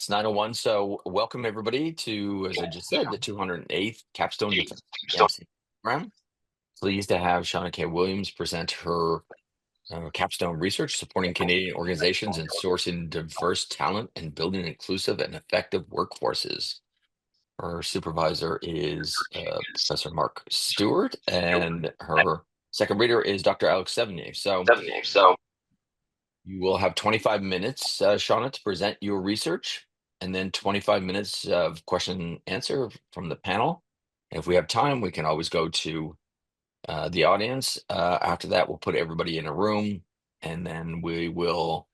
It's 9:01. So welcome everybody to, as I just said, the 208th Capstone Defense MC program. Pleased to have Shauna-kay Williams present her capstone research supporting Canadian organizations in sourcing diverse talent and building inclusive and effective workforces. Her supervisor is Professor Mark Stewart, and her second reader is Dr. Alex Sévigny. So you will have 25 minutes, Shauna, to present your research, and then 25 minutes of question and answer from the panel. And if we have time, we can always go to the audience. After that, we'll put everybody in a room, and then we will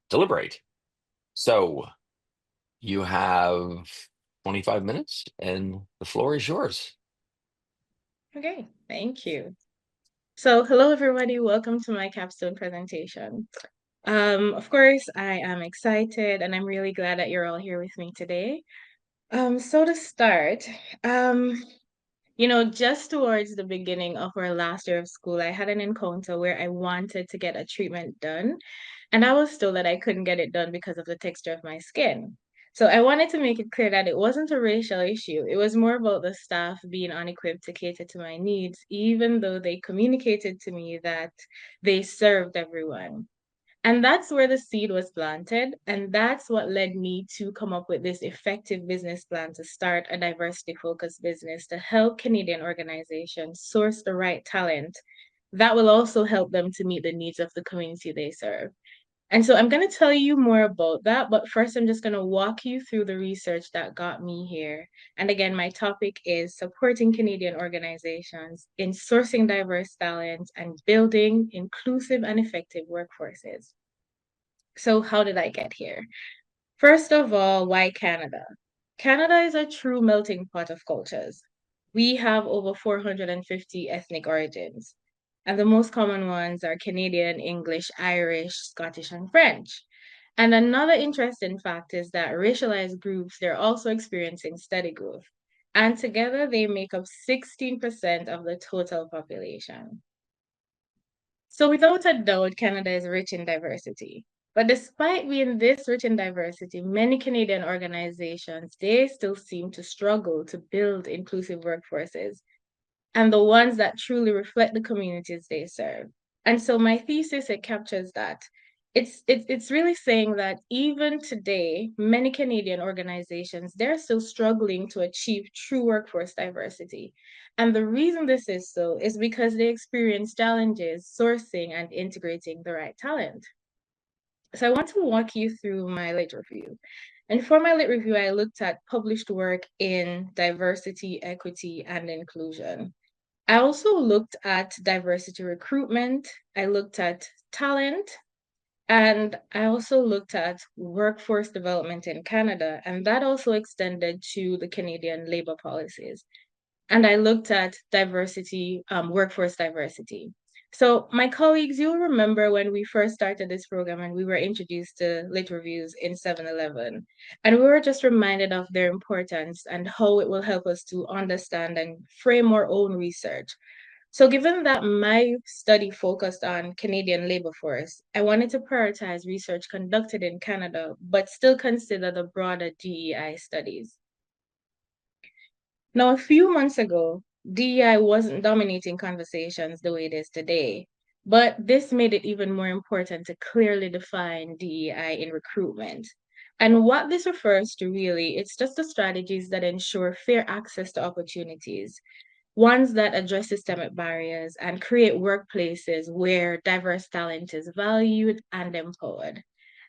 deliberate. So you have 25 minutes, and the floor is yours. Okay, thank you. So hello everybody, welcome to my capstone presentation. Of course, I am excited and I'm really glad that you're all here with me today. So to start, just towards the beginning of our last year of school, I had an encounter where I wanted to get a treatment done, and I was told that I couldn't get it done because of the texture of my skin. So I wanted to make it clear that it wasn't a racial issue. It was more about the staff being unequipped to cater to my needs, even though they communicated to me that they served everyone. And that's where the seed was planted. And that's what led me to come up with this effective business plan to start a diversity focused business to help Canadian organizations source the right talent that will also help them to meet the needs of the community they serve. And so I'm going to tell you more about that, but first I'm just going to walk you through the research that got me here. And again, my topic is supporting Canadian organizations in sourcing diverse talent and building inclusive and effective workforces. So how did I get here? First of all, why Canada? Canada is a true melting pot of cultures. We have over 450 ethnic origins, and the most common ones are Canadian, English, Irish, Scottish, and French. And another interesting fact is that racialized groups, they're also experiencing steady growth. And together they make up 16% of the total population. So without a doubt, Canada is rich in diversity. But despite being this rich in diversity, many Canadian organizations, they still seem to struggle to build inclusive workforces and the ones that truly reflect the communities they serve. And so my thesis, it captures that. It's really saying that even today, many Canadian organizations, they're still struggling to achieve true workforce diversity. And the reason this is so is because they experience challenges sourcing and integrating the right talent. So I want to walk you through my lit review. And for my lit review, I looked at published work in diversity, equity, and inclusion. I also looked at diversity recruitment. I looked at talent. And I also looked at workforce development in Canada, and that also extended to the Canadian labor policies. And I looked at diversity, workforce diversity. So, my colleagues, you'll remember when we first started this program and we were introduced to lit reviews in 7-Eleven, and we were just reminded of their importance and how it will help us to understand and frame our own research. So, given that my study focused on Canadian labor force, I wanted to prioritize research conducted in Canada, but still consider the broader DEI studies. Now, a few months ago, DEI wasn't dominating conversations the way it is today, but this made it even more important to clearly define DEI in recruitment. And what this refers to really, it's just the strategies that ensure fair access to opportunities, ones that address systemic barriers and create workplaces where diverse talent is valued and empowered.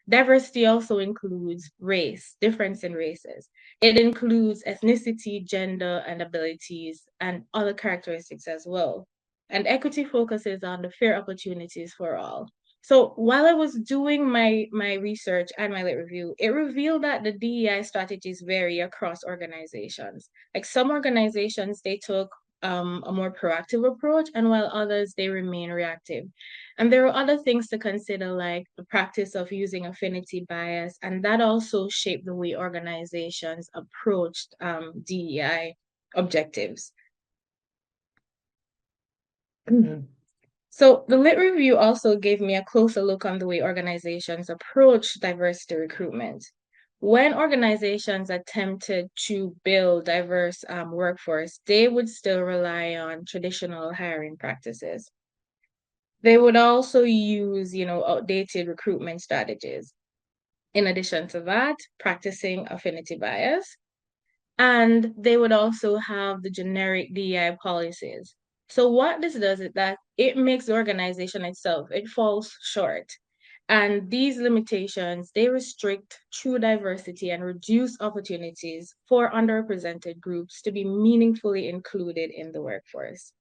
Diversity also includes race, difference in races. It includes ethnicity, gender, and abilities, and other characteristics as well. And equity focuses on the fair opportunities for all. So while I was doing my research and my lit review, it revealed that the DEI strategies vary across organizations. Like some organizations, they took a more proactive approach, and while others, they remain reactive. And there are other things to consider, like the practice of using affinity bias, and that also shaped the way organizations approached DEI objectives. Mhm. So the lit review also gave me a closer look on the way organizations approach diversity recruitment. when organizations attempted to build diverse workforce, they would still rely on traditional hiring practices. They would also use, outdated recruitment strategies. In addition to that, practicing affinity bias, and they would also have the generic DEI policies. So what this does is that it makes the organization itself, it falls short. And these limitations, they restrict true diversity and reduce opportunities for underrepresented groups to be meaningfully included in the workforce.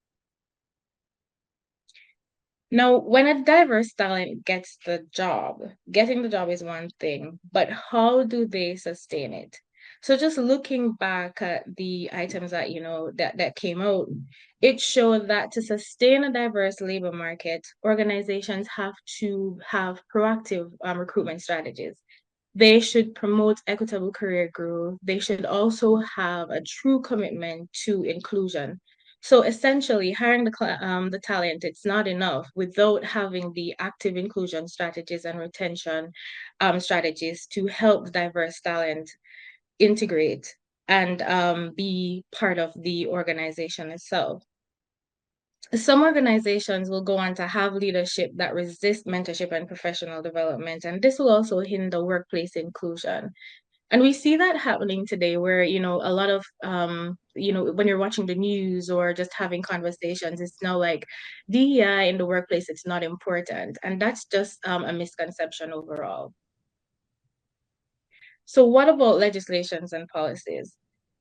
Now, when a diverse talent gets the job, getting the job is one thing, but how do they sustain it? So just looking back at the items that, that came out, it showed that to sustain a diverse labor market, organizations have to have proactive recruitment strategies. They should promote equitable career growth. They should also have a true commitment to inclusion. So essentially, hiring the talent, it's not enough without having the active inclusion strategies and retention strategies to help diverse talent integrate and be part of the organization itself. Some organizations will go on to have leadership that resist mentorship and professional development, and this will also hinder workplace inclusion. And we see that happening today where, a lot of, when you're watching the news or just having conversations, it's now like DEI in the workplace, it's not important. And that's just a misconception overall. So what about legislations and policies?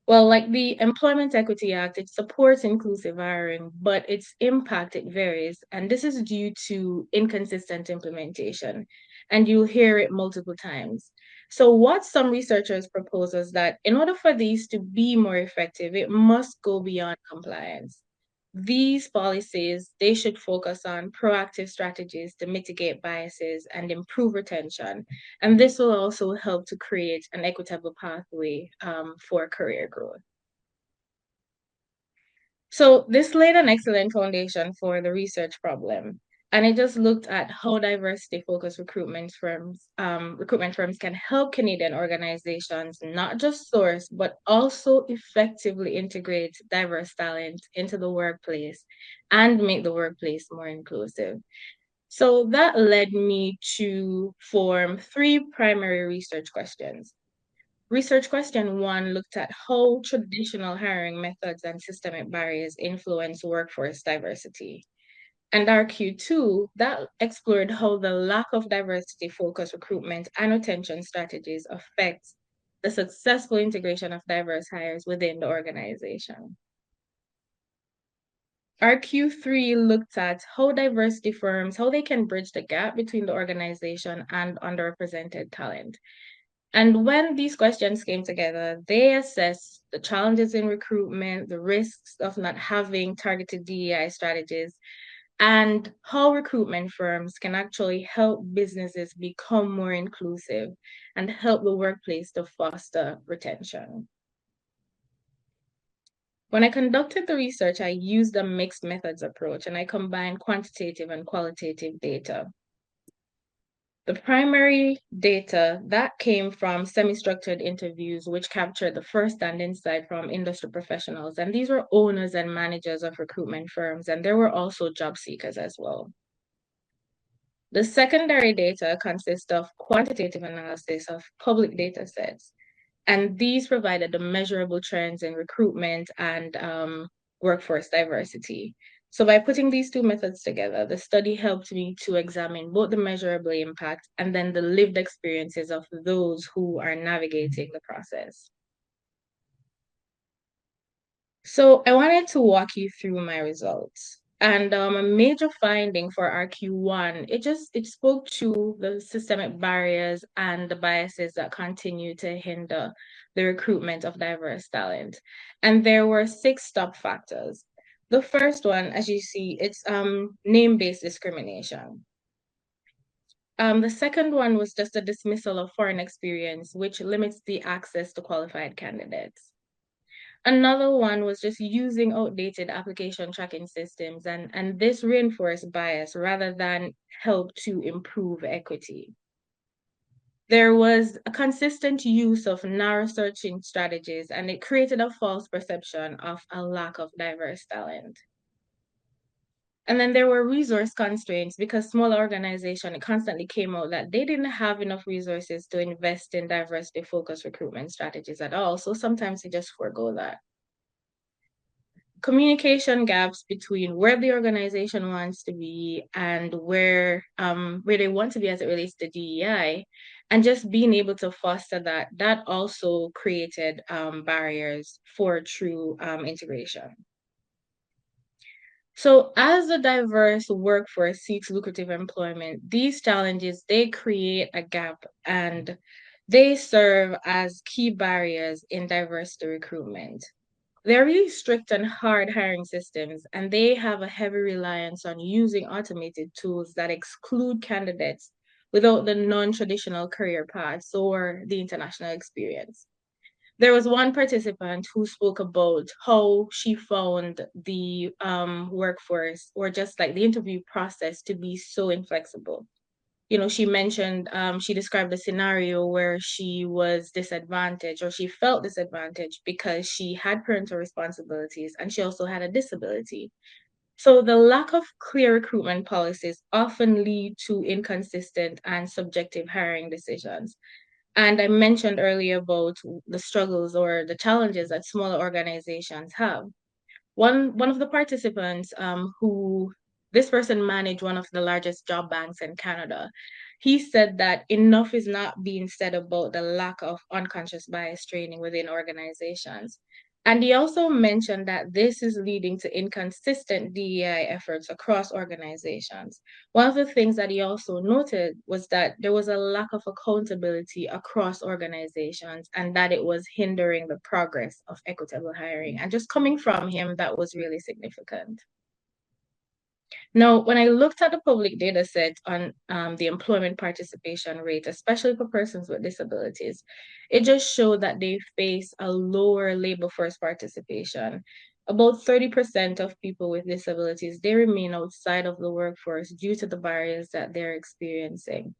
Well, like the Employment Equity Act, it supports inclusive hiring, but its impact, it varies. And this is due to inconsistent implementation. And you'll hear it multiple times. So what some researchers propose is that in order for these to be more effective, it must go beyond compliance. These policies, they should focus on proactive strategies to mitigate biases and improve retention. And this will also help to create an equitable pathway for career growth. So this laid an excellent foundation for the research problem. And it just looked at how diversity-focused recruitment firms can help Canadian organizations not just source, but also effectively integrate diverse talent into the workplace and make the workplace more inclusive. So that led me to form three primary research questions. Research question one looked at how traditional hiring methods and systemic barriers influence workforce diversity. And our Q2, that explored how the lack of diversity focused recruitment and retention strategies affects the successful integration of diverse hires within the organization. Our Q3 looked at how diversity firms, how they can bridge the gap between the organization and underrepresented talent. And when these questions came together, they assessed the challenges in recruitment, the risks of not having targeted DEI strategies, and how recruitment firms can actually help businesses become more inclusive and help the workplace to foster retention. When I conducted the research, I used a mixed methods approach and I combined quantitative and qualitative data. The primary data that came from semi-structured interviews, which captured the first-hand insight from industry professionals. And these were owners and managers of recruitment firms, and there were also job seekers as well. The secondary data consists of quantitative analysis of public data sets, and these provided the measurable trends in recruitment and workforce diversity. So by putting these two methods together, the study helped me to examine both the measurable impact and then the lived experiences of those who are navigating the process. So I wanted to walk you through my results. And a major finding for our Q1, it spoke to the systemic barriers and the biases that continue to hinder the recruitment of diverse talent. And there were 6 top factors. The first one, as you see, it's name-based discrimination. The second one was just a dismissal of foreign experience, which limits the access to qualified candidates. Another one was just using outdated application tracking systems, and this reinforced bias rather than help to improve equity. There was a consistent use of narrow searching strategies, and it created a false perception of a lack of diverse talent. And then there were resource constraints because smaller organization, it constantly came out that they didn't have enough resources to invest in diversity focused recruitment strategies at all. So sometimes they just forego that. Communication gaps between where the organization wants to be and where they want to be as it relates to DEI, and just being able to foster that also created barriers for true integration. So as a diverse workforce seeks lucrative employment, these challenges, they create a gap and they serve as key barriers in diversity recruitment. They're really strict and hard hiring systems, and they have a heavy reliance on using automated tools that exclude candidates without the non-traditional career paths or the international experience. There was one participant who spoke about how she found the workforce or just like the interview process to be so inflexible. You know, she mentioned, she described a scenario where she was disadvantaged or she felt disadvantaged because she had parental responsibilities and she also had a disability. So the lack of clear recruitment policies often lead to inconsistent and subjective hiring decisions. And I mentioned earlier about the struggles or the challenges that smaller organizations have. One of the participants, who this person managed one of the largest job banks in Canada, he said that enough is not being said about the lack of unconscious bias training within organizations. And he also mentioned that this is leading to inconsistent DEI efforts across organizations. One of the things that he also noted was that there was a lack of accountability across organizations and that it was hindering the progress of equitable hiring. And just coming from him, that was really significant. Now, when I looked at the public data set on the employment participation rate, especially for persons with disabilities, it just showed that they face a lower labor force participation. About 30% of people with disabilities, they remain outside of the workforce due to the barriers that they're experiencing.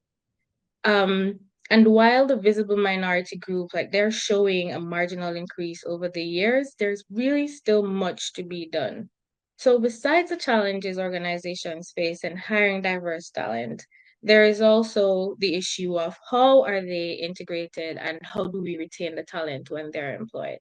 Um, and while the visible minority group, like they're showing a marginal increase over the years, there's really still much to be done. So besides the challenges organizations face in hiring diverse talent, there is also the issue of how are they integrated and how do we retain the talent when they're employed.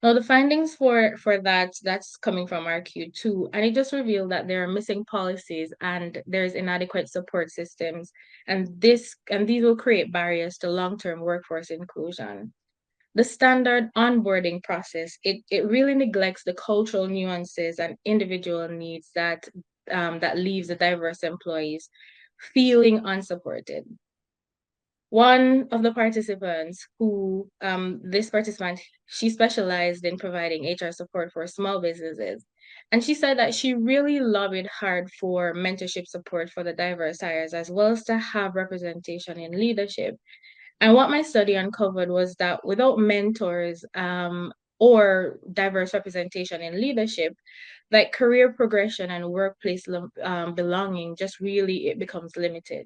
Now, the findings for that's coming from our Q2, and it just revealed that there are missing policies and there's inadequate support systems, and these will create barriers to long-term workforce inclusion. The standard onboarding process, it really neglects the cultural nuances and individual needs that leaves the diverse employees feeling unsupported. One of the participants who, this participant, she specialized in providing HR support for small businesses. And she said that she really lobbied hard for mentorship support for the diverse hires, as well as to have representation in leadership. And what my study uncovered was that without mentors, or diverse representation in leadership, like career progression and workplace belonging just really, it becomes limited.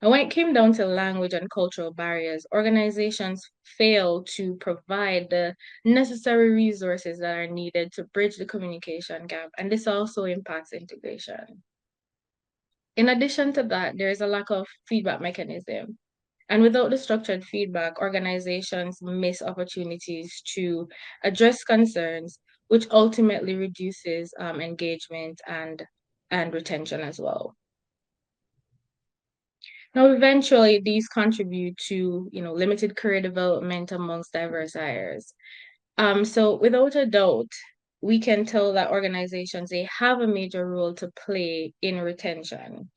And when it came down to language and cultural barriers, organizations fail to provide the necessary resources that are needed to bridge the communication gap, and this also impacts integration. In addition to that, there is a lack of feedback mechanism. And without the structured feedback, organizations miss opportunities to address concerns, which ultimately reduces engagement and retention as well. Now, eventually, these contribute to, limited career development amongst diverse hires. So without a doubt, we can tell that organizations, they have a major role to play in retention,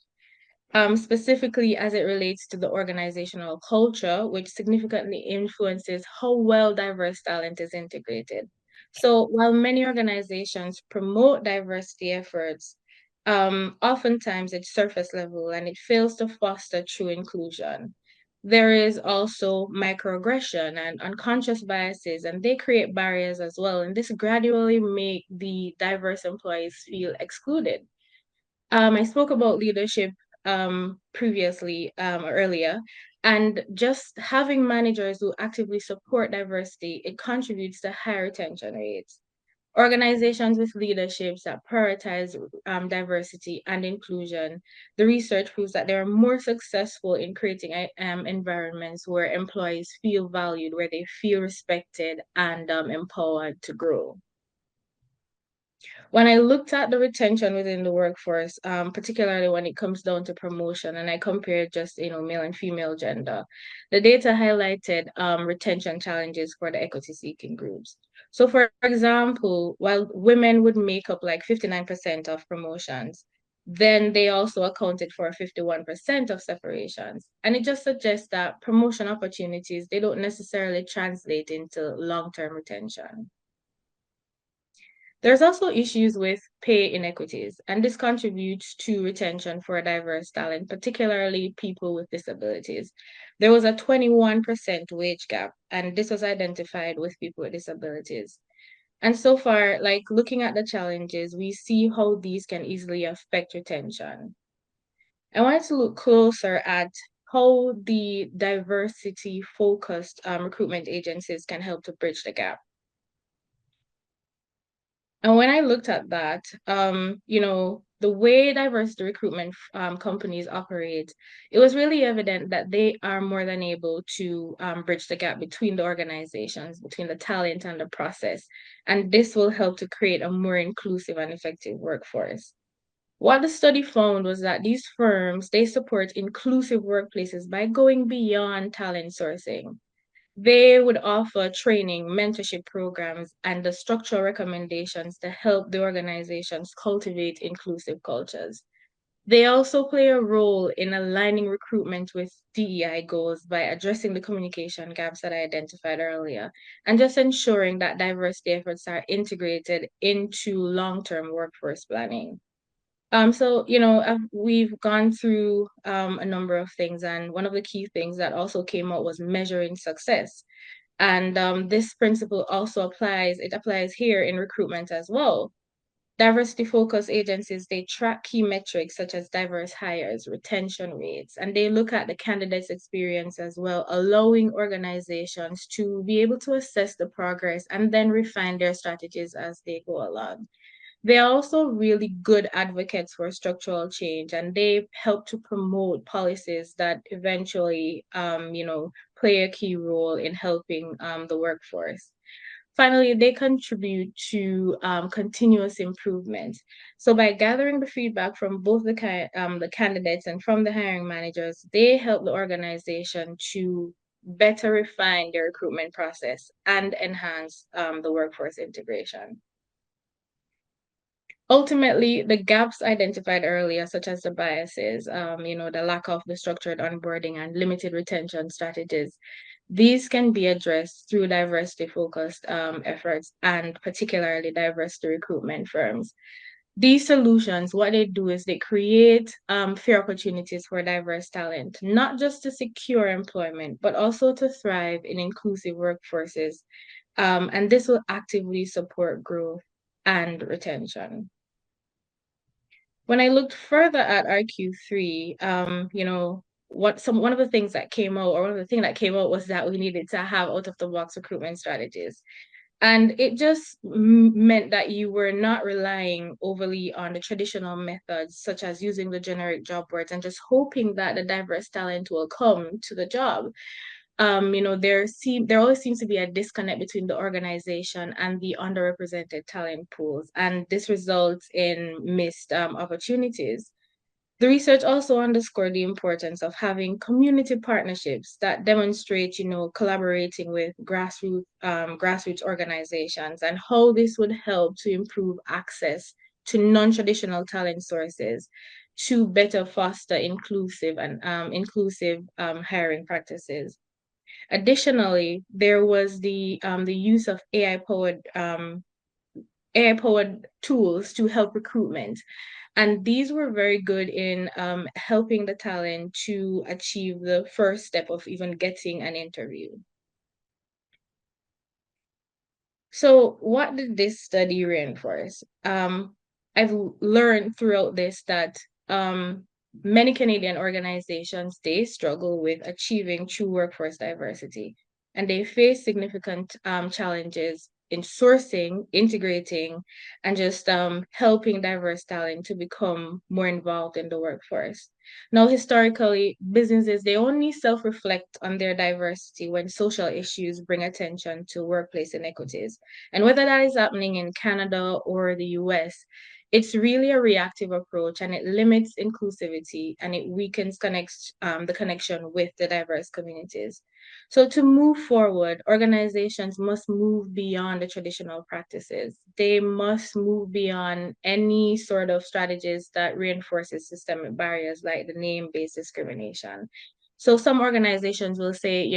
specifically as it relates to the organizational culture, which significantly influences how well diverse talent is integrated. So while many organizations promote diversity efforts, oftentimes it's surface level and it fails to foster true inclusion. There is also microaggression and unconscious biases, and they create barriers as well. And this gradually make the diverse employees feel excluded. I spoke about leadership previously earlier. And just having managers who actively support diversity, it contributes to higher retention rates. Organizations with leaderships that prioritize diversity and inclusion, the research proves that they are more successful in creating environments where employees feel valued, where they feel respected and empowered to grow. When I looked at the retention within the workforce, particularly when it comes down to promotion, and I compared just male and female gender, the data highlighted retention challenges for the equity seeking groups. So, for example, while women would make up like 59% of promotions, then they also accounted for 51% of separations. And it just suggests that promotion opportunities, they don't necessarily translate into long-term retention. There's also issues with pay inequities, and this contributes to retention for diverse talent, particularly people with disabilities. There was a 21% wage gap, and this was identified with people with disabilities. And so far, like looking at the challenges, we see how these can easily affect retention. I wanted to look closer at how the diversity focused recruitment agencies can help to bridge the gap. And when I looked at that, the way diversity recruitment companies operate, it was really evident that they are more than able to bridge the gap between the organizations, between the talent and the process. And this will help to create a more inclusive and effective workforce. What the study found was that these firms, they support inclusive workplaces by going beyond talent sourcing. They would offer training, mentorship programs, and the structural recommendations to help the organizations cultivate inclusive cultures. They also play a role in aligning recruitment with DEI goals by addressing the communication gaps that I identified earlier and just ensuring that diversity efforts are integrated into long-term workforce planning. We've gone through a number of things, and one of the key things that also came out was measuring success. And this principle also applies here in recruitment as well. Diversity focused agencies, they track key metrics such as diverse hires, retention rates, and they look at the candidate's experience as well, allowing organizations to be able to assess the progress and then refine their strategies as they go along. They are also really good advocates for structural change, and they help to promote policies that eventually, play a key role in helping the workforce. Finally, they contribute to continuous improvement. So by gathering the feedback from both the candidates and from the hiring managers, they help the organization to better refine their recruitment process and enhance the workforce integration. Ultimately, the gaps identified earlier, such as the biases, the lack of the structured onboarding and limited retention strategies, these can be addressed through diversity-focused efforts and particularly diversity recruitment firms. These solutions, what they do is they create fair opportunities for diverse talent, not just to secure employment, but also to thrive in inclusive workforces. And this will actively support growth and retention. When I looked further at RQ3, one of the things that came out, or one of the things that came out was that we needed to have out of the box recruitment strategies. And it just meant that you were not relying overly on the traditional methods, such as using the generic job boards and just hoping that the diverse talent will come to the job. There always seems to be a disconnect between the organization and the underrepresented talent pools, and this results in missed opportunities. The research also underscored the importance of having community partnerships that demonstrate, collaborating with grassroots organizations and how this would help to improve access to non-traditional talent sources to better foster inclusive hiring practices. Additionally, there was the use of AI powered tools to help recruitment. And these were very good in helping the talent to achieve the first step of even getting an interview. So what did this study reinforce? I've learned throughout this that many Canadian organizations, they struggle with achieving true workforce diversity, and they face significant challenges in sourcing, integrating, and just helping diverse talent to become more involved in the workforce. Now, historically, businesses, they only self-reflect on their diversity when social issues bring attention to workplace inequities. And whether that is happening in Canada or the US, it's really a reactive approach, and it limits inclusivity, and it weakens the connection with the diverse communities. So to move forward, organizations must move beyond the traditional practices. They must move beyond any sort of strategies that reinforces systemic barriers like the name-based discrimination. So some organizations will say,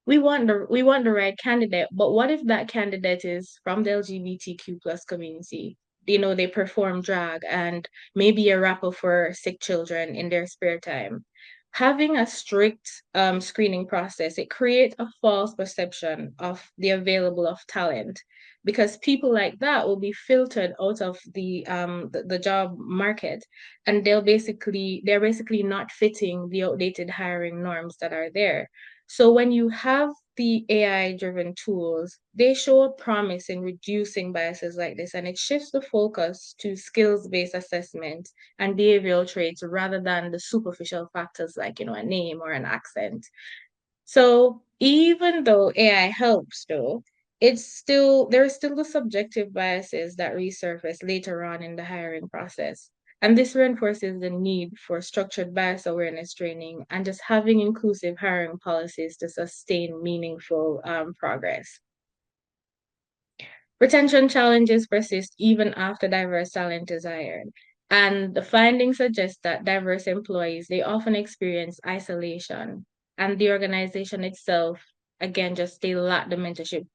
we want the right candidate, but what if that candidate is from the LGBTQ plus community? They perform drag and maybe a rapper for sick children in their spare time. Having a strict screening process, it creates a false perception of the available of talent, because people like that will be filtered out of the job market, and they're basically not fitting the outdated hiring norms that are there. So when you have the AI driven tools, they show a promise in reducing biases like this, and it shifts the focus to skills based assessment and behavioral traits rather than the superficial factors like, a name or an accent. So even though AI helps though, there are still the subjective biases that resurface later on in the hiring process. And this reinforces the need for structured bias awareness training and just having inclusive hiring policies to sustain meaningful progress. Retention challenges persist even after diverse talent is hired. And the findings suggest that diverse employees, they often experience isolation, and the organization itself, again, just they lack the mentorship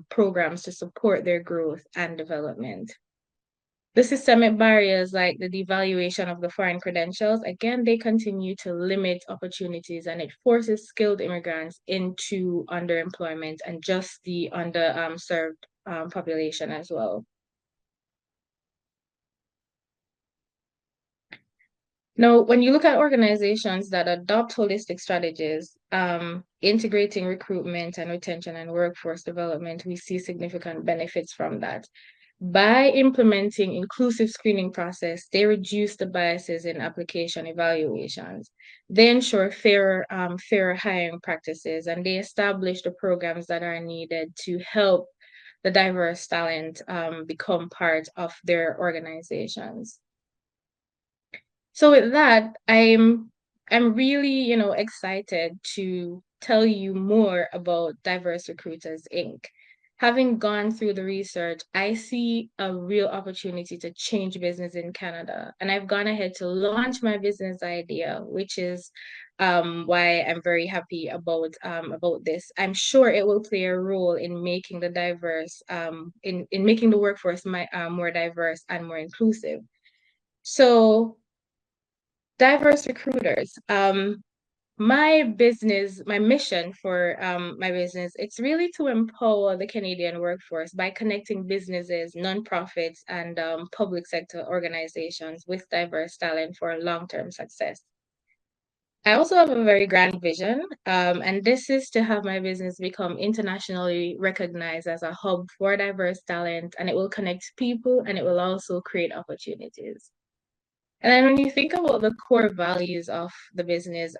programs to support their growth and development. The systemic barriers like the devaluation of the foreign credentials, again, they continue to limit opportunities, and it forces skilled immigrants into underemployment and just the underserved population as well. Now, when you look at organizations that adopt holistic strategies, integrating recruitment and retention and workforce development, we see significant benefits from that. By implementing inclusive screening process, they reduce the biases in application evaluations. They ensure fairer hiring practices, and they establish the programs that are needed to help the diverse talent become part of their organizations. So with that, I'm really, excited to tell you more about Diverse Recruiters Inc. Having gone through the research, I see a real opportunity to change business in Canada. And I've gone ahead to launch my business idea, which is why I'm very happy about this. I'm sure it will play a role in making in making the workforce more diverse and more inclusive. So diverse recruiters. My mission for my business, it's really to empower the Canadian workforce by connecting businesses, nonprofits, and public sector organizations with diverse talent for long-term success. I also have a very grand vision, and this is to have my business become internationally recognized as a hub for diverse talent, and it will connect people and it will also create opportunities. And then when you think about the core values of the business,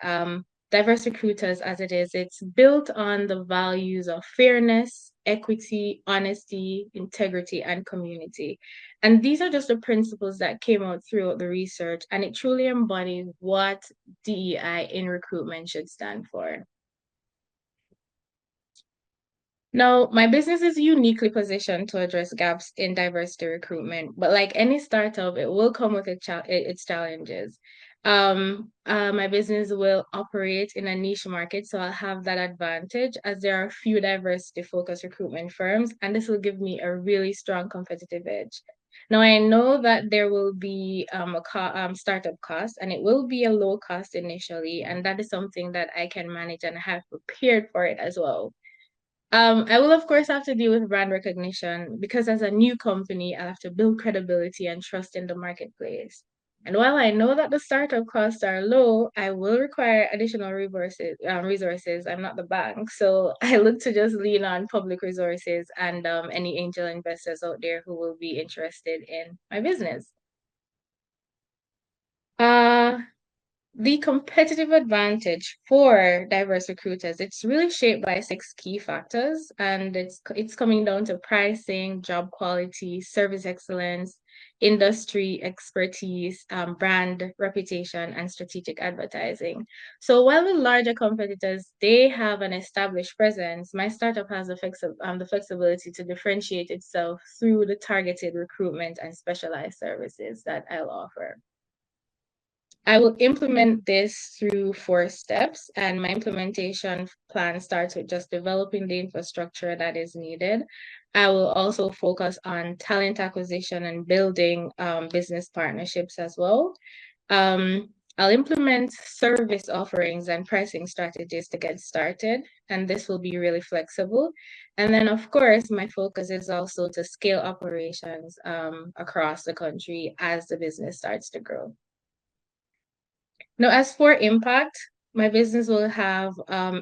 Diverse Recruiters as it is, it's built on the values of fairness, equity, honesty, integrity, and community. And these are just the principles that came out throughout the research, and it truly embodies what DEI in recruitment should stand for. Now, my business is uniquely positioned to address gaps in diversity recruitment, but like any startup, it will come with its challenges. My business will operate in a niche market, so I'll have that advantage as there are few diversity-focused recruitment firms, and this will give me a really strong competitive edge. Now, I know that there will be startup cost, and it will be a low cost initially, and that is something that I can manage and have prepared for it as well. I will of course have to deal with brand recognition because as a new company, I have to build credibility and trust in the marketplace. And while I know that the startup costs are low, I will require additional resources. I'm not the bank, so I look to just lean on public resources and any angel investors out there who will be interested in my business. Uh, the competitive advantage for diverse recruiters, it's really shaped by six key factors, and it's coming down to pricing, job quality, service excellence, industry expertise, brand reputation, and strategic advertising. So while the larger competitors, they have an established presence, my startup has the flexibility to differentiate itself through the targeted recruitment and specialized services that I'll offer. I will implement this through 4 steps, and my implementation plan starts with just developing the infrastructure that is needed. I will also focus on talent acquisition and building business partnerships as well. I'll implement service offerings and pricing strategies to get started, and this will be really flexible. And then, of course, my focus is also to scale operations across the country as the business starts to grow. Now, as for impact, my business will have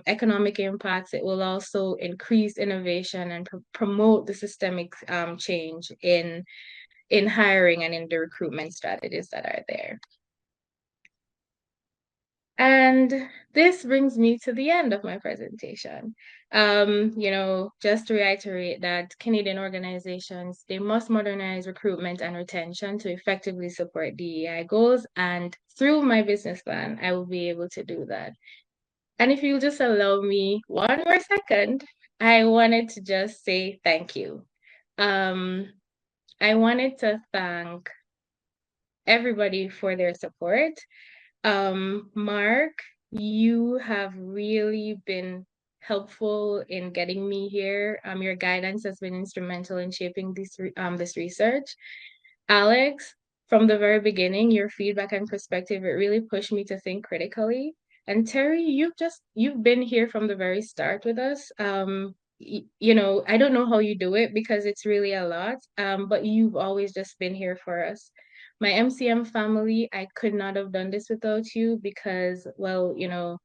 economic impacts. It will also increase innovation and promote the systemic change in hiring and in the recruitment strategies that are there. And this brings me to the end of my presentation. Just to reiterate that Canadian organizations, they must modernize recruitment and retention to effectively support DEI goals. And through my business plan, I will be able to do that. And if you'll just allow me one more second, I wanted to just say thank you. Um, I wanted to thank everybody for their support. Mark, you have really been helpful in getting me here. Your guidance has been instrumental in shaping this research. Alex, from the very beginning, your feedback and perspective, it really pushed me to think critically. And Terry, you've been here from the very start with us. I don't know how you do it because it's really a lot. But you've always just been here for us. My MCM family, I could not have done this without you because, well,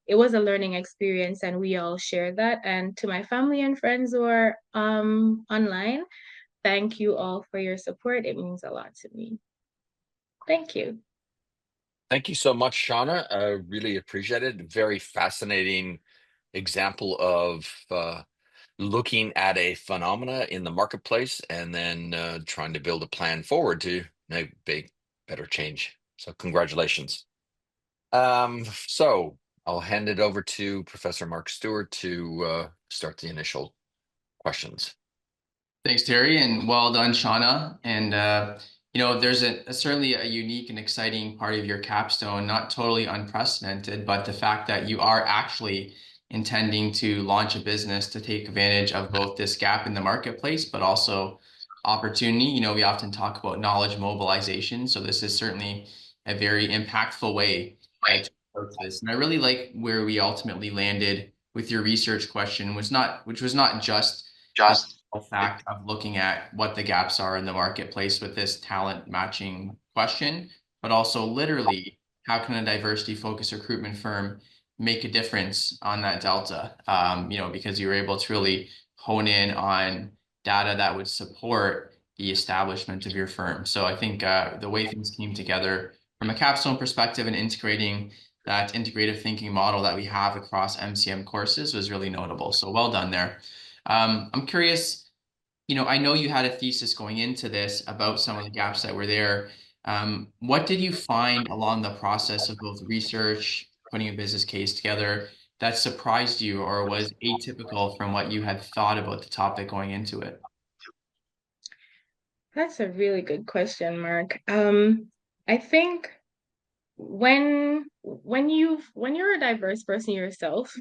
it was a learning experience and we all shared that. And to my family and friends who are online, thank you all for your support. It means a lot to me. Thank you. Thank you so much, Shauna. I really appreciate it. Very fascinating example of looking at a phenomena in the marketplace and then trying to build a plan forward to make better change. So congratulations. So I'll hand it over to Professor Mark Stewart to start the initial questions. Thanks, Terry, and well done, Shauna. And there's certainly a unique and exciting part of your capstone, not totally unprecedented, but the fact that you are actually intending to launch a business to take advantage of both this gap in the marketplace, but also opportunity. We often talk about knowledge mobilization, so this is certainly a very impactful way to approach this. And I really like where we ultimately landed with your research question, which was not just fact of looking at what the gaps are in the marketplace with this talent matching question, but also literally how can a diversity focused recruitment firm make a difference on that delta? Because you were able to really hone in on data that would support the establishment of your firm. So I think the way things came together from a capstone perspective and integrating that integrative thinking model that we have across MCM courses was really notable. So well done there. I'm curious, I know you had a thesis going into this about some of the gaps that were there. What did you find along the process of both research, putting a business case together that surprised you or was atypical from what you had thought about the topic going into it? That's a really good question, Mark. I think when you're a diverse person yourself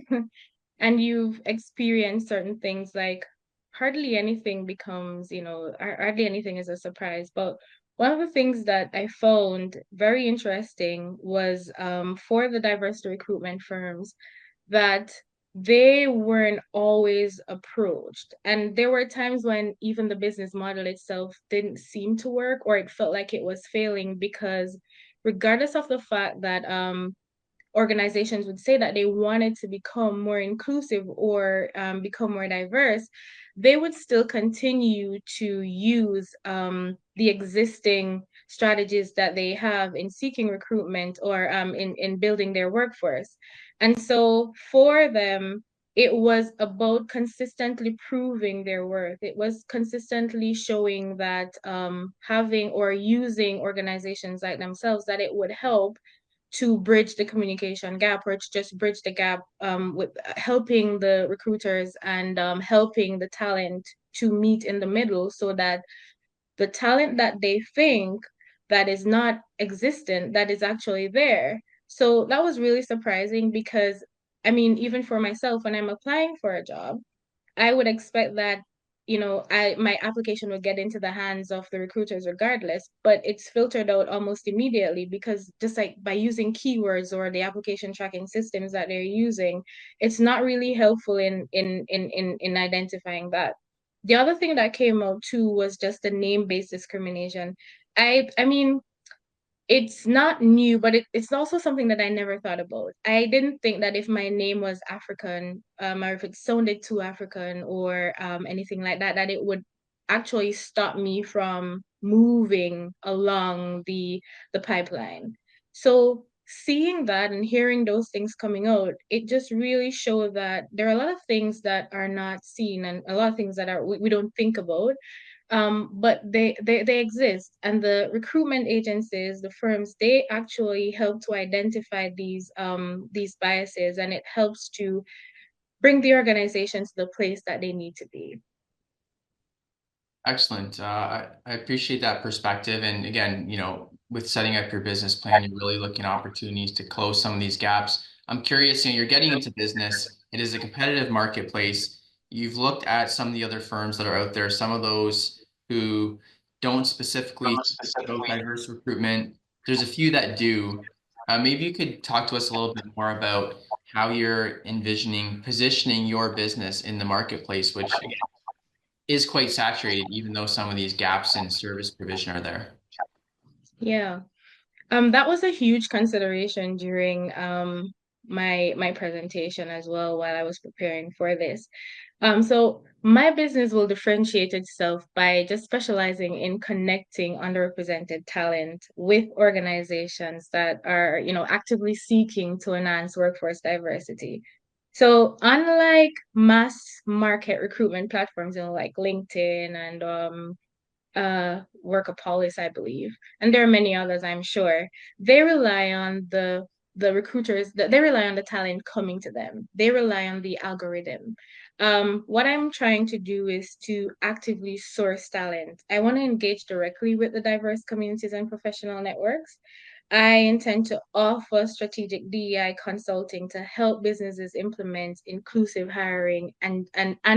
and you've experienced certain things, like hardly anything is a surprise. But one of the things that I found very interesting was for the diversity recruitment firms that they weren't always approached. And there were times when even the business model itself didn't seem to work or it felt like it was failing because regardless of the fact that organizations would say that they wanted to become more inclusive or become more diverse, they would still continue to use the existing strategies that they have in seeking recruitment or in building their workforce. And so for them, it was about consistently proving their worth. It was consistently showing that having or using organizations like themselves, that it would help to bridge the communication gap, or to just bridge the gap with helping the recruiters and helping the talent to meet in the middle, so that the talent that they think that is not existent, that is actually there. So that was really surprising because, I mean, even for myself, when I'm applying for a job, I would expect that, my application would get into the hands of the recruiters regardless, but it's filtered out almost immediately, because just like by using keywords or the application tracking systems that they're using, it's not really helpful in identifying that. The other thing that came out too was just the name-based discrimination. I mean, it's not new, but it's also something that I never thought about. I didn't think that if my name was African, or if it sounded too African or anything like that, that it would actually stop me from moving along the pipeline. So seeing that and hearing those things coming out, it just really showed that there are a lot of things that are not seen, and a lot of things that we don't think about, but they exist, and the recruitment agencies, the firms, they actually help to identify these biases, and it helps to bring the organization to the place that they need to be. Excellent. I appreciate that perspective. And again, with setting up your business plan, you're really looking at opportunities to close some of these gaps. I'm curious, you're getting into business. It is a competitive marketplace. You've looked at some of the other firms that are out there, some of those who don't specifically about diverse recruitment. There's a few that do. Maybe you could talk to us a little bit more about how you're envisioning positioning your business in the marketplace, which is quite saturated, even though some of these gaps in service provision are there. Yeah. That was a huge consideration during my presentation as well, while I was preparing for this. So my business will differentiate itself by just specializing in connecting underrepresented talent with organizations that are, actively seeking to enhance workforce diversity. So unlike mass market recruitment platforms, like LinkedIn and Workapolis, I believe, and there are many others, I'm sure. They rely on the recruiters, they rely on the talent coming to them. They rely on the algorithm. What I'm trying to do is to actively source talent. I want to engage directly with the diverse communities and professional networks. I intend to offer strategic DEI consulting to help businesses implement inclusive hiring and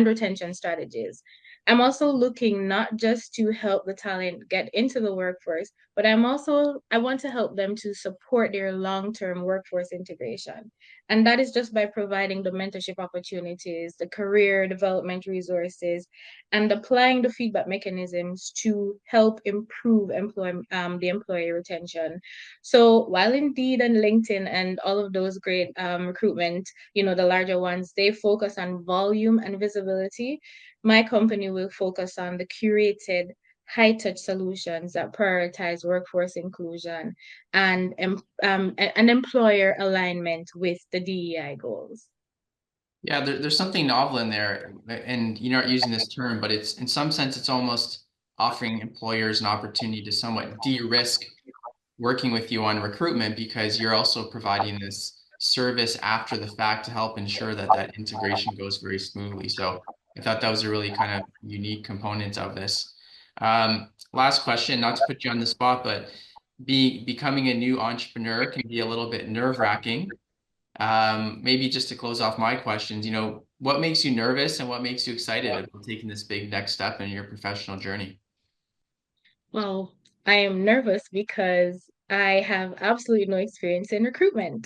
retention strategies. I'm also looking not just to help the talent get into the workforce, but I want to help them to support their long-term workforce integration. And that is just by providing the mentorship opportunities, the career development resources, and applying the feedback mechanisms to help improve the employee retention. So while Indeed and LinkedIn and all of those great recruitment, the larger ones, they focus on volume and visibility, my company will focus on the curated high-touch solutions that prioritize workforce inclusion and an employer alignment with the DEI goals. Yeah, there's something novel in there, and you're not using this term, but it's in some sense it's almost offering employers an opportunity to somewhat de-risk working with you on recruitment, because you're also providing this service after the fact to help ensure that that integration goes very smoothly. So I thought that was a really kind of unique component of this. Last question, not to put you on the spot, but becoming a new entrepreneur can be a little bit nerve-wracking. Maybe just to close off my questions, what makes you nervous and what makes you excited about taking this big next step in your professional journey? Well, I am nervous because I have absolutely no experience in recruitment.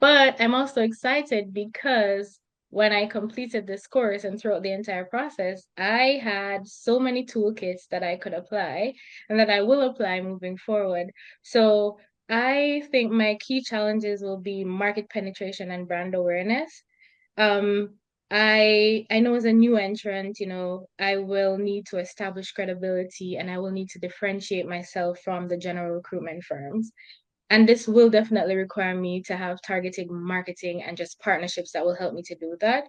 But I'm also excited because when I completed this course and throughout the entire process, I had so many toolkits that I could apply and that I will apply moving forward. So I think my key challenges will be market penetration and brand awareness. Um, I know as a new entrant, I will need to establish credibility and I will need to differentiate myself from the general recruitment firms. And this will definitely require me to have targeted marketing and just partnerships that will help me to do that.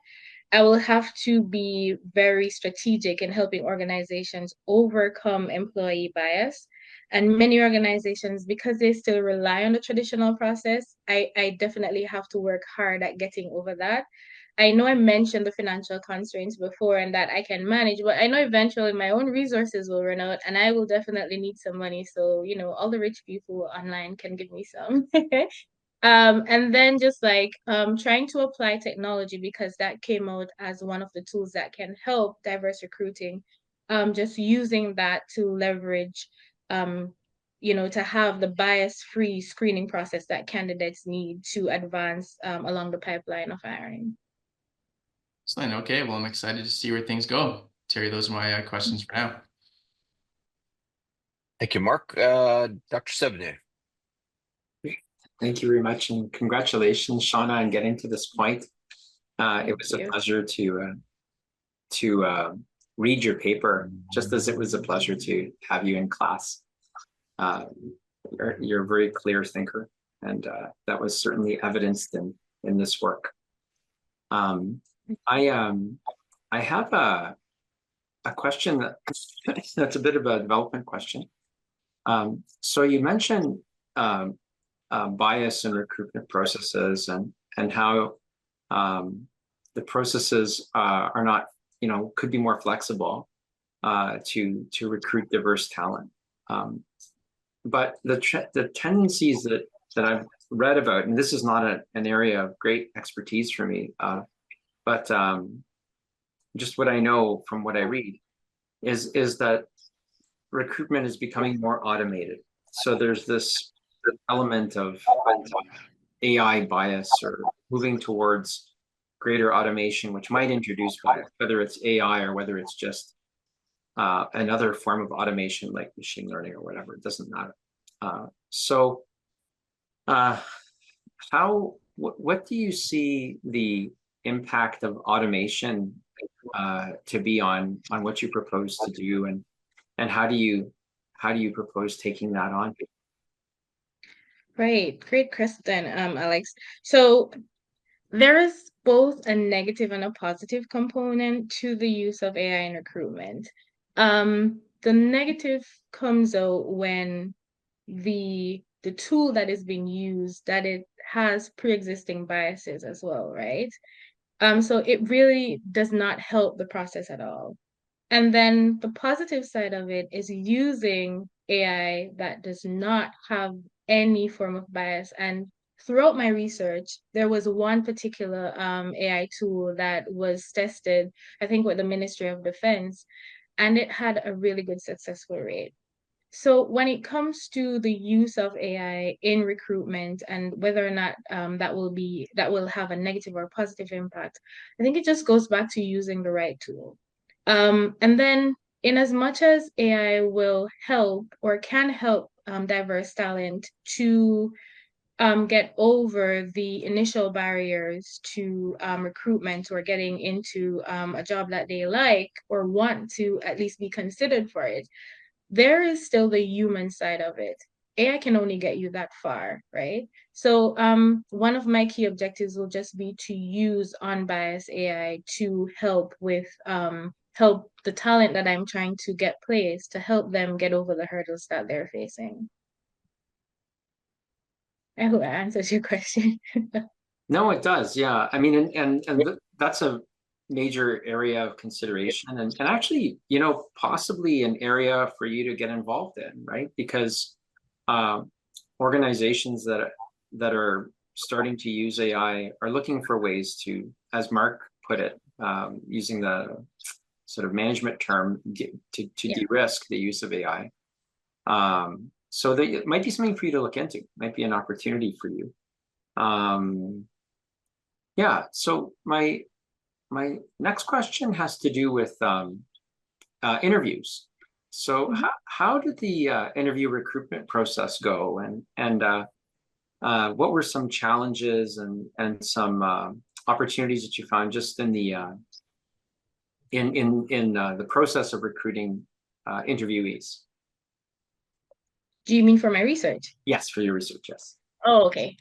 I will have to be very strategic in helping organizations overcome employee bias. And many organizations, because they still rely on the traditional process, I definitely have to work hard at getting over that. I know I mentioned the financial constraints before and that I can manage, but I know eventually my own resources will run out and I will definitely need some money. So, all the rich people online can give me some. And then just like trying to apply technology because that came out as one of the tools that can help diverse recruiting. Just using that to leverage, to have the bias-free screening process that candidates need to advance along the pipeline of hiring. Excellent. Okay, well, I'm excited to see where things go. Terry, those are my questions for now. Thank you, Mark. Dr. Sévigny. Thank you very much, and congratulations, Shauna, on getting to this point. It was a pleasure to read your paper, just as it was a pleasure to have you in class. You're a very clear thinker, and that was certainly evidenced in this work. I have a question that's a bit of a development question. So you mentioned bias in recruitment processes and how the processes are not, could be more flexible to recruit diverse talent. But the tendencies that I've read about, and this is not an area of great expertise for me, but just what I know from what I read is that recruitment is becoming more automated. So there's this element of AI bias or moving towards greater automation, which might introduce bias, whether it's AI or whether it's just another form of automation like machine learning or whatever, it doesn't matter. What do you see the impact of automation to be on what you propose to do, and how do you propose taking that on? Right, great question, Alex. So there is both a negative and a positive component to the use of AI in recruitment. The negative comes out when the tool that is being used, that it has pre-existing biases as well, right? So it really does not help the process at all. And then the positive side of it is using AI that does not have any form of bias. And throughout my research, there was one particular AI tool that was tested, I think, with the Ministry of Defense, and it had a really good successful rate. So when it comes to the use of AI in recruitment and whether or not that will have a negative or positive impact, I think it just goes back to using the right tool. And then in as much as AI will help or can help diverse talent to get over the initial barriers to recruitment or getting into a job that they like or want to at least be considered for it, there is still the human side of it. AI can only get you that far, right? So one of my key objectives will just be to use unbiased AI to help with help the talent that I'm trying to get placed to help them get over the hurdles that they're facing. I hope that answers your question. No, it does. Yeah. I mean, and that's a major area of consideration and actually, possibly an area for you to get involved in, right? Because organizations that are starting to use AI are looking for ways to, as Mark put it, using the sort of management term, to de-risk the use of AI. So that it might be something for you to look into, might be an opportunity for you. Yeah, so my my next question has to do with interviews. So how did the interview recruitment process go, and what were some challenges and some opportunities that you found just in the the process of recruiting interviewees? Do you mean for my research? Yes, for your research, yes. Oh, okay.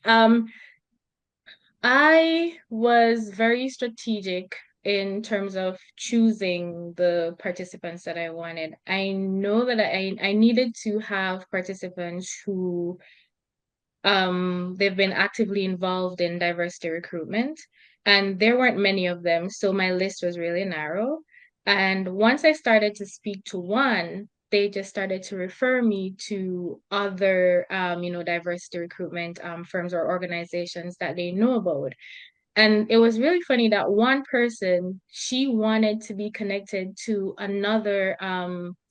I was very strategic in terms of choosing the participants that I wanted. I know that I needed to have participants who they've been actively involved in diversity recruitment, and there weren't many of them, so my list was really narrow. And once I started to speak to one, they just started to refer me to other diversity recruitment firms or organizations that they know about. And it was really funny that one person, she wanted to be connected to another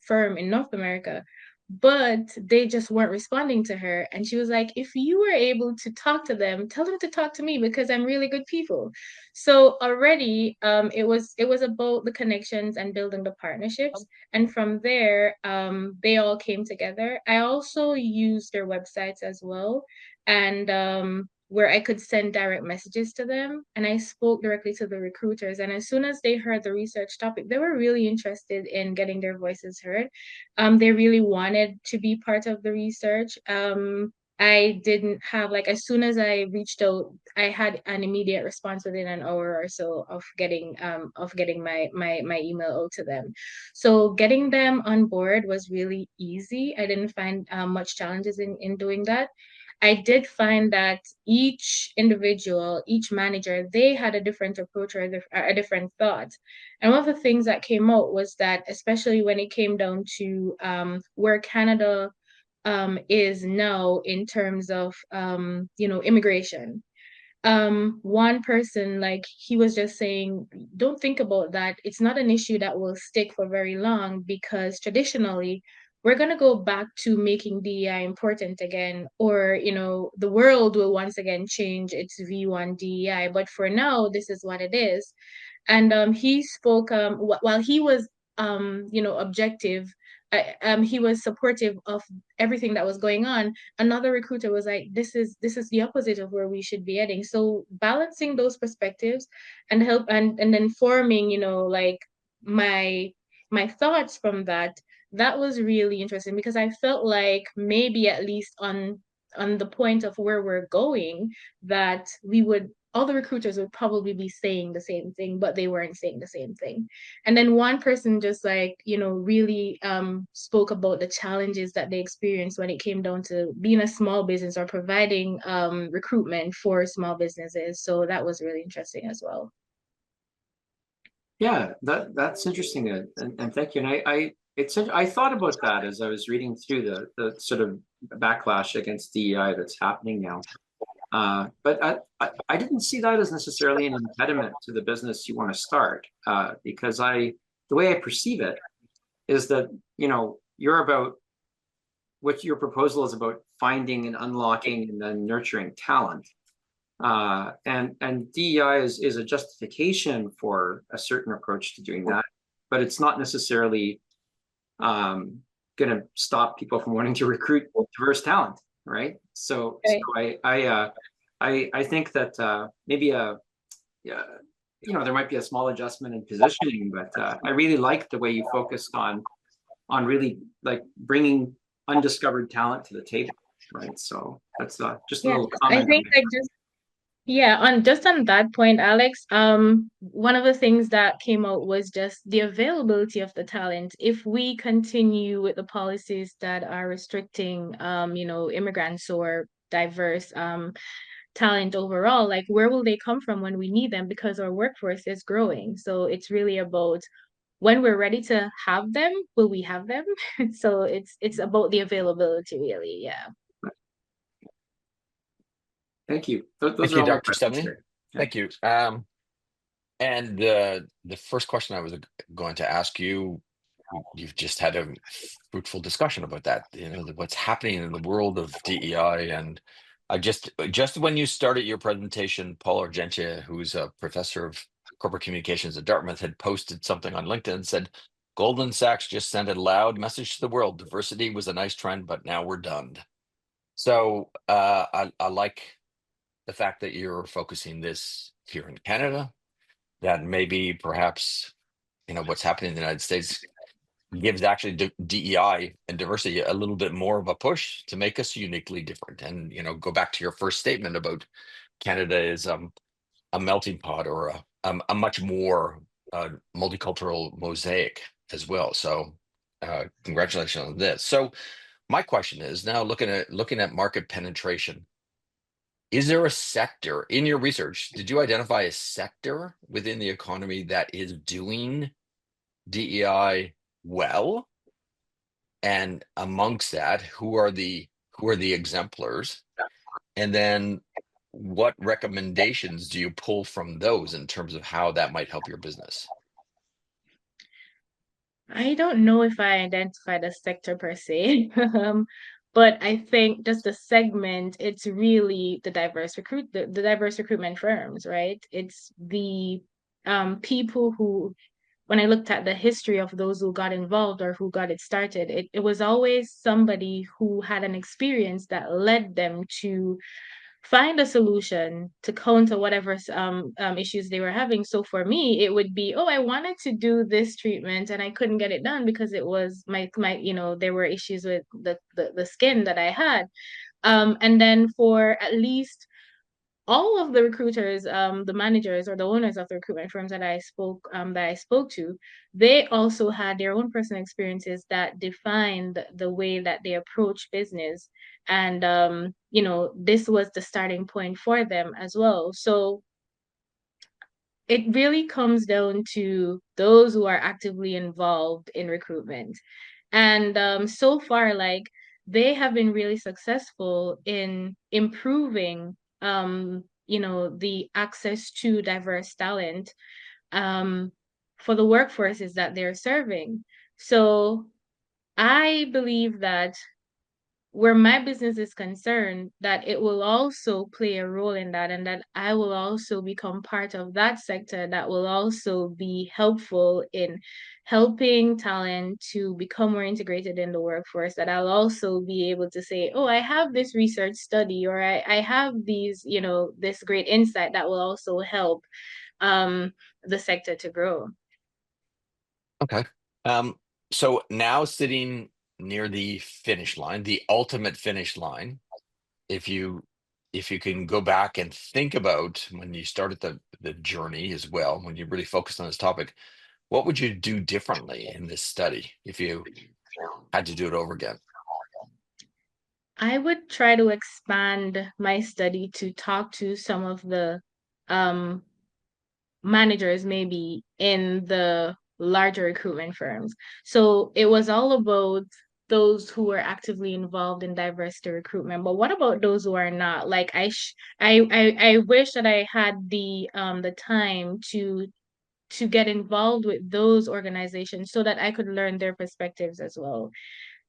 firm in North America, but they just weren't responding to her. And she was like, if you were able to talk to them, tell them to talk to me because I'm really good people. So already it was about the connections and building the partnerships. And from there, they all came together. I also used their websites as well. And where I could send direct messages to them, and I spoke directly to the recruiters. And as soon as they heard the research topic, they were really interested in getting their voices heard. They really wanted to be part of the research. I didn't have, like, as soon as I reached out, I had an immediate response within an hour or so of getting my email out to them. So getting them on board was really easy. I didn't find much challenges in doing that. I did find that each individual, each manager, they had a different approach or a different thought. And one of the things that came out was that, especially when it came down to where Canada is now in terms of, immigration. One person, like, he was just saying, don't think about that. It's not an issue that will stick for very long because traditionally, we're going to go back to making DEI important again, or, the world will once again change its view on DEI. But for now, this is what it is. And he spoke, while he was, objective, he was supportive of everything that was going on. Another recruiter was like, this is the opposite of where we should be heading. So balancing those perspectives and help and then forming, like, my thoughts from that was really interesting, because I felt like maybe at least on the point of where we're going, that we would all the recruiters would probably be saying the same thing, but they weren't saying the same thing. And then one person just, like, really spoke about the challenges that they experienced when it came down to being a small business or providing recruitment for small businesses. So that was really interesting as well. Yeah, that's interesting, and thank you. And I thought about that as I was reading through the sort of backlash against DEI that's happening now. But I didn't see that as necessarily an impediment to the business you want to start, because the way I perceive it is that, you're about, what your proposal is about, finding and unlocking and then nurturing talent. And DEI is a justification for a certain approach to doing that, but it's not necessarily going to stop people from wanting to recruit diverse talent, right? So I think that maybe there might be a small adjustment in positioning, but I really like the way you focused on really, like, bringing undiscovered talent to the table, right? So that's just a little comment. I think, like, on that point, Alex, one of the things that came out was just the availability of the talent. If we continue with the policies that are restricting, immigrants or diverse talent overall, like, where will they come from when we need them? Because our workforce is growing. So it's really about, when we're ready to have them, will we have them? So it's about the availability, really. Yeah. Thank you. Thank you, Dr. Sévigny. Thank you. And the first question I was going to ask you, you've just had a fruitful discussion about that, what's happening in the world of DEI. And I just when you started your presentation, Paul Argentia, who's a professor of corporate communications at Dartmouth had posted something on LinkedIn and said, Goldman Sachs just sent a loud message to the world. Diversity was a nice trend, but now we're done. So I like the fact that you're focusing this here in Canada, that maybe perhaps, what's happening in the United States gives actually DEI and diversity a little bit more of a push to make us uniquely different. And, go back to your first statement about Canada is a melting pot, or a much more multicultural mosaic as well. So congratulations on this. So my question is now looking at market penetration. Is there a sector in your research? Did you identify a sector within the economy that is doing DEI well? And amongst that, who are the exemplars? And then what recommendations do you pull from those in terms of how that might help your business? I don't know if I identified a sector per se, but I think just the segment, it's really the diverse recruitment firms, right? It's the people who, when I looked at the history of those who got involved or who got it started, it was always somebody who had an experience that led them to find a solution to counter whatever issues they were having. So for me, it would be, oh, I wanted to do this treatment and I couldn't get it done because it was my there were issues with the skin that I had. And then for at least all of the recruiters, the managers or the owners of the recruitment firms that I spoke to, they also had their own personal experiences that defined the way that they approach business. And this was the starting point for them as well. So it really comes down to those who are actively involved in recruitment. And so far, like, they have been really successful in improving, the access to diverse talent for the workforces that they're serving. So I believe that where my business is concerned, that it will also play a role in that, and that I will also become part of that sector that will also be helpful in helping talent to become more integrated in the workforce. That I'll also be able to say, oh, I have this research study, or I have these, this great insight that will also help the sector to grow. Okay. So now sitting near the finish line, the ultimate finish line, if you can go back and think about when you started the journey as well, when you really focused on this topic, what would you do differently in this study if you had to do it over again? I would try to expand my study to talk to some of the um, managers maybe in the larger recruitment firms. So it was all about those who were actively involved in diversity recruitment. But what about those who are not? Like I wish that I had the time to get involved with those organizations so that I could learn their perspectives as well,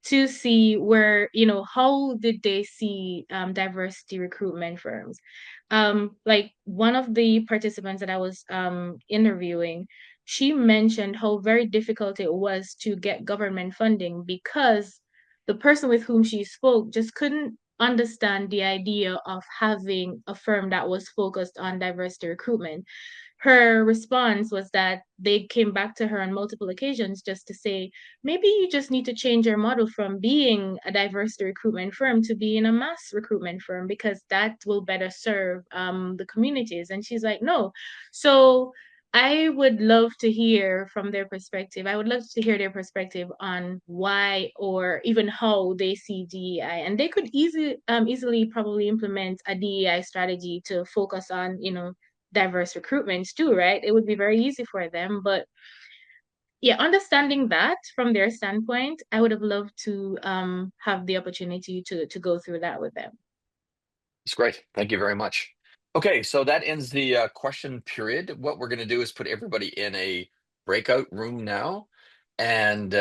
to see where, how did they see diversity recruitment firms. Like one of the participants that I was interviewing, she mentioned how very difficult it was to get government funding because the person with whom she spoke just couldn't understand the idea of having a firm that was focused on diversity recruitment. Her response was that they came back to her on multiple occasions just to say, maybe you just need to change your model from being a diversity recruitment firm to being a mass recruitment firm, because that will better serve the communities. And she's like, no. So I would love to hear from their perspective. I would love to hear their perspective on why or even how they see DEI. And they could easily probably implement a DEI strategy to focus on, diverse recruitments too, right? It would be very easy for them. But yeah, understanding that from their standpoint, I would have loved to have the opportunity to go through that with them. It's great. Thank you very much. Okay, so that ends the question period. What we're going to do is put everybody in a breakout room now, and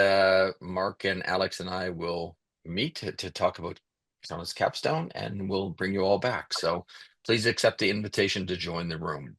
Mark and Alex and I will meet to talk about Shauna's Capstone, and we'll bring you all back. So please accept the invitation to join the room.